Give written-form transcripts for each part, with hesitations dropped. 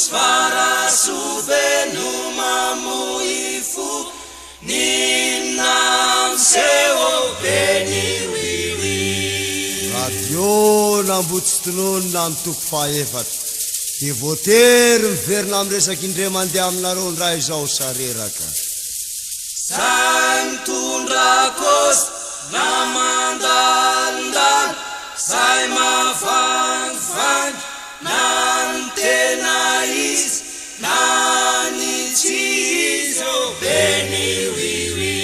Sfarasuvenu mamuifu ninamseo beniwiwi radio nambotsitronona mitoko faefatra de voatery miverina amresaky indre mandeha aminareo ny raha izao sareraka San tundrakos namandandal sai mafan nantenais nanitsizo beniwiwi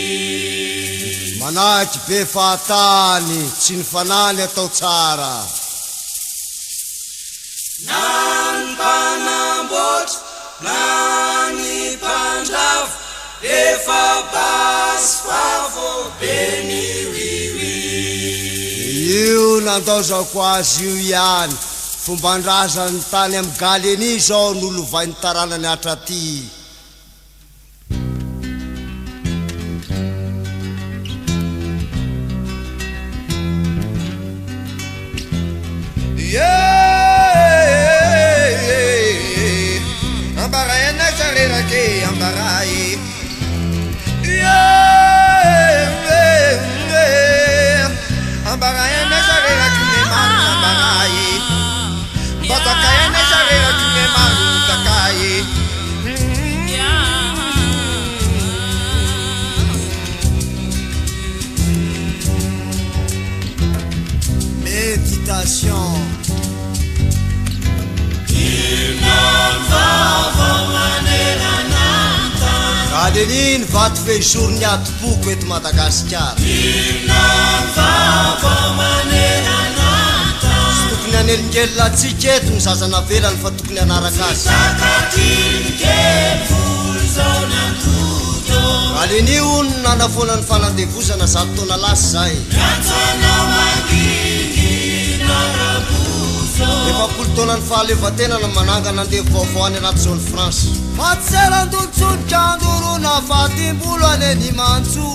manahaky be fahatany tsy ny fanany atao tsara nanpanambotra nanipandravo efa basy favo beniwiwi io nandao zao ko azy io ihany fombandrazany tany amy galeny zao nolovainy taranany atraty ambarayana sarerake ambaray ambarayana sarerake memaro ambaray batakayana sarerake memaro takay méditation galeniny vaty fejourny atopoko eto Madagasikara sy tokony anelingely atsika eto ny zazana velany fa tokony anaraka azy galeny io ny nanafona ny fanandevozana 100 taona lasy zay efa 10 taona ny fahaleovatena na manangana andevo vaovao any anaty zone France fatselandolotsonika andorona fatimbolo aneny mantso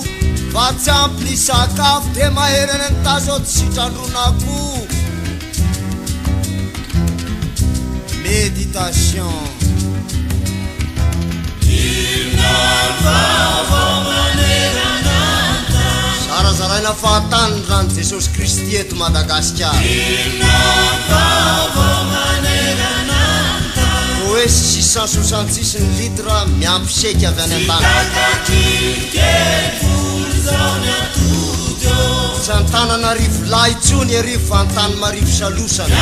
fa tsy ampy sakafo de maherany ny tasao tsy sitrandronako méditation zarazaraina fahatany rano Jesosy Kristy eto Madagasikara hoe 666 ny litre miampy seky avy any an-tany tsy an-tanana rivo lahy tsony arivo fa an-tany marivo salosana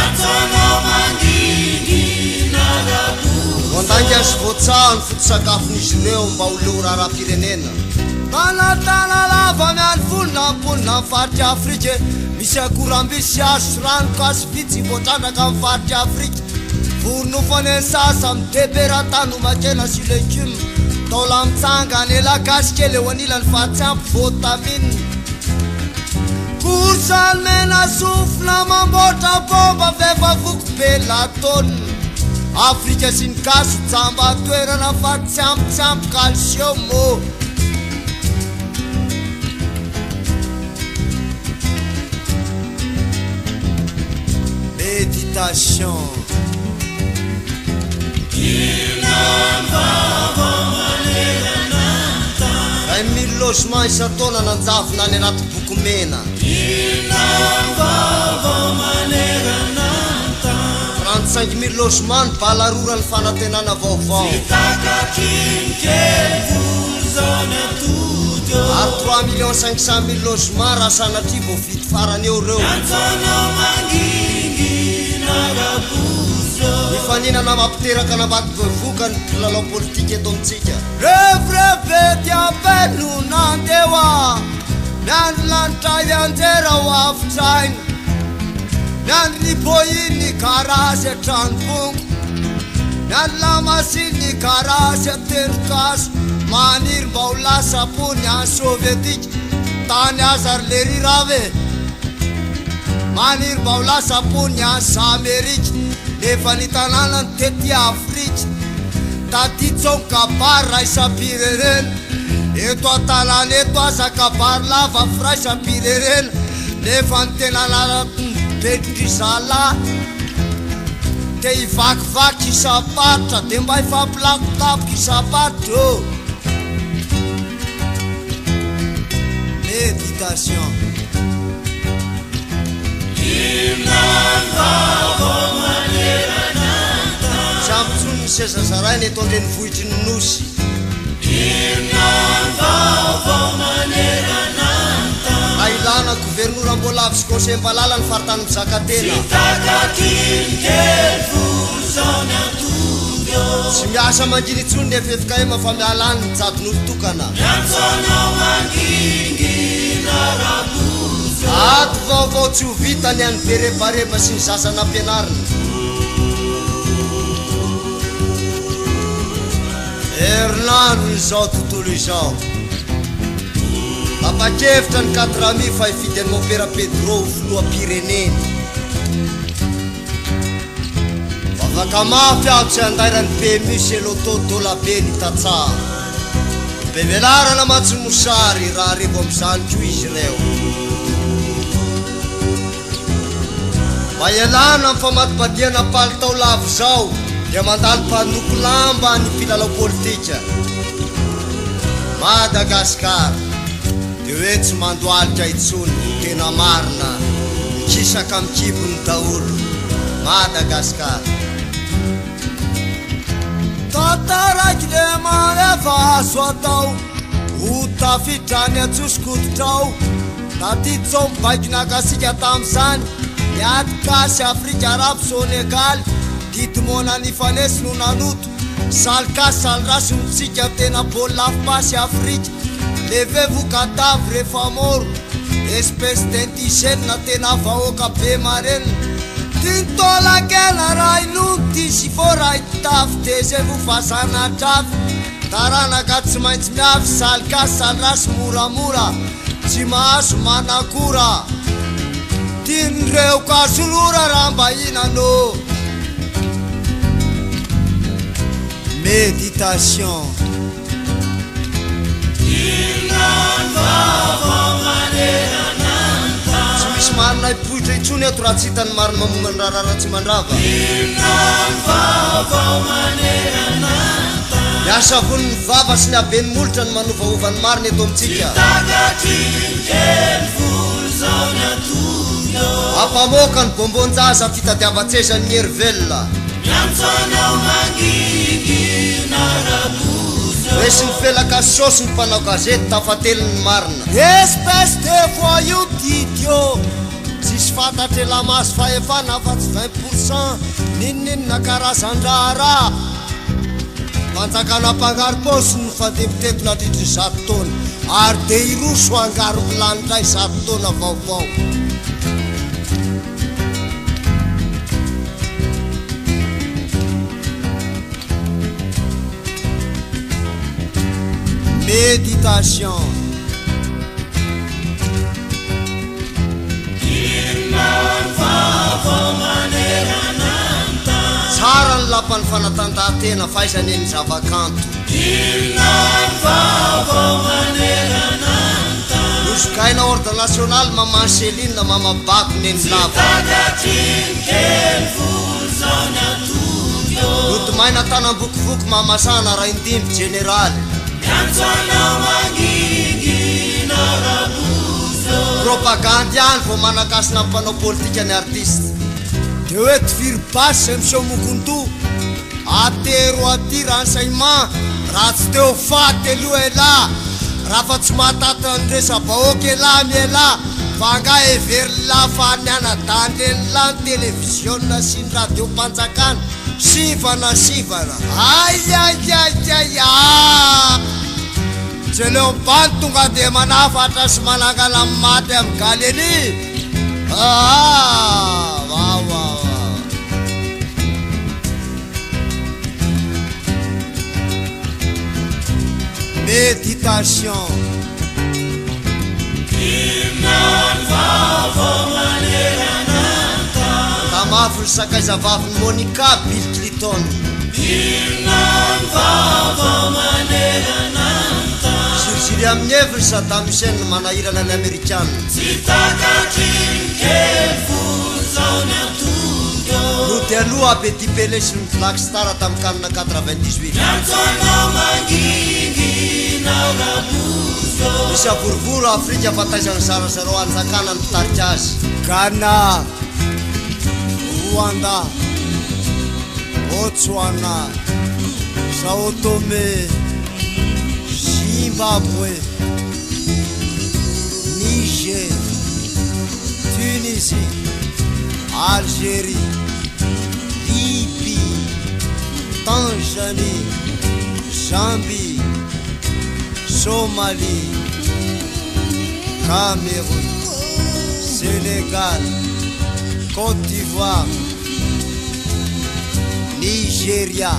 mandanga azy voatsahany foto-sakafon'izy ireo mba ho leo raharam-pirenena tanatana lava miany volona amponina amin'ny faritry Afrika misy akorambisy azo ranoko azo vitsy voatrandraka amin'ny faritry Afrika vornofany ny sasa mideberatany omakena sy legume taola mitsanga ny elagasy kely eo anilany fa tsy ampy vitamine korsany mena sofina mamboatra bomba vefa voko be latone Afrika sy ny gaso jamba toerana fa tsy ampy calcium méditation ay mille logement isa-taona nanjavona any anaty boky mena 35 000 logement ny balarorany fanantenana vaovao ary 3 500 000 logement raha sanatria vao vity farany eo reo mifaninana mampiteraka namaty vovoka ny lalao politika eto amitsika revrebe tiapeno nandewa miandry lanitra ianjera ho avitraina miandry ny boiny karazy atranopongo miandry lamasiny karazy aterokazo maniry mba ho lasa pony any sovietika tany azary le rirave maniry mba ho lasa pony any sa Amerika nefa ny tanàna ny tety Afrika taty tsongabary raha isam-pirerena eto atalana eto azakabary lava fra isam-pirerena nefa ny tena lalako petrizala te hivakivaky isapatra de mba ifampilakotapoky isapatra méditation sambotsony ny sezazarainy eto andreny vohitry ny nosy ailana gouvernoura mbola avy sy conseil mbalala ny faritany mizakatena tsy miasa manginy tsony nefa efika ema fa mialany mijadon'olo tokana ato vaovao tsy ho vitany any berebareba sy ny sasana ampianarina herinandro izao tontolo izao apakevitra ny 4 fa hifidy any mopera Pedro filoha-pireneny vavaka mafy aho tsy andairany PMU sy loto dolabe ny tatsara be velarana matsy mosary raha revo am'izanyko izy reo mba ialana amin'ny famatibadiana palitao lavo zao dia mandalo mpanoko lamba ny mpilalao politika Madagasikara dia hoe tsy mandoalika itsony tena marina mikisaka mikibony daholo Madagasikara tantaraiky le manefa azo atao ho tafitrany atsosikoditrao natitsao mibaiki nakasika tam'izany miady kasy Afrika Arabo Senegal ditimona nifanesi no nanoto salkasy salrasy mitsika tena bôly lafipasy Afrika levez-vous cadavre rehefa moro espèce d'indigène tena vahoaka be mareny tintolakena raha inonty sy fô raha itafy taisez-vous fasana trafy taranaka tsy maintsy miavy salkasy salrasy moramora tsy mahazo manakora tinreo kasolora raha mba inano méditation tsy misy marina ipoitra itsony eto raha tsy hitany marina mamoma ny raharara tsy mandrava miasa voniny vava sy ny abeny molotra ny manovaova ny marina eto amitsika ampamoka ny bombonjaza fitadiavatsezany ny hervelona resy ny felaka sosy ny mpanao gazety tafateliny marina espèce de voyou d'idiot tsisy fantatry lamaso fahefana fa tsy 20% ninoninona karazan-draha raha manjakana mpangarom-posy ny fadepiteto nadritry 100 taona ary de iroso angaro milanindray 100 taona vaovao méditation tsara ny lapany fanatanjahantena faizany eny zavakanto nozokaina ordre national mama Anseline mama Bakony eny lava notomaina tanambokivoky mamasana raha indimy generaly propagande ihany vao manakasina mpanao politika ny artiste de hoe tifiry basy miseho mokonto atero aty renseignement raha tsy teo faty aloha ela raha fa tsy mahatata nyresa bahoaka ela miela fa nga every la faniana dandreny la ny télévisionna sy ny radio mpanjakana sivana aiaiaiaia tsy leo bany tonga de manafatra sy manangala amin'ny maty amin'ny galeny méditation tamafo ny sakaizavavy ny Monica Bill Clinton ziry amin'ny heviny Saddam Hussein manahirana ny Amerikana no de mialoha Petit Pelé sy ny Black Star tamin'ny canne 98 misy aborovoro Afrika fataizany zarazaro anjakana ny mpitarika azy Ghana, Rwanda, Botswana, Sao Tome, Zimbabwe, Niger, Tunisie, Algérie, Libye, Tanzanie, Zambie, Somalie, Cameroun, Sénégal, Côte d'Ivoire, Nigeria.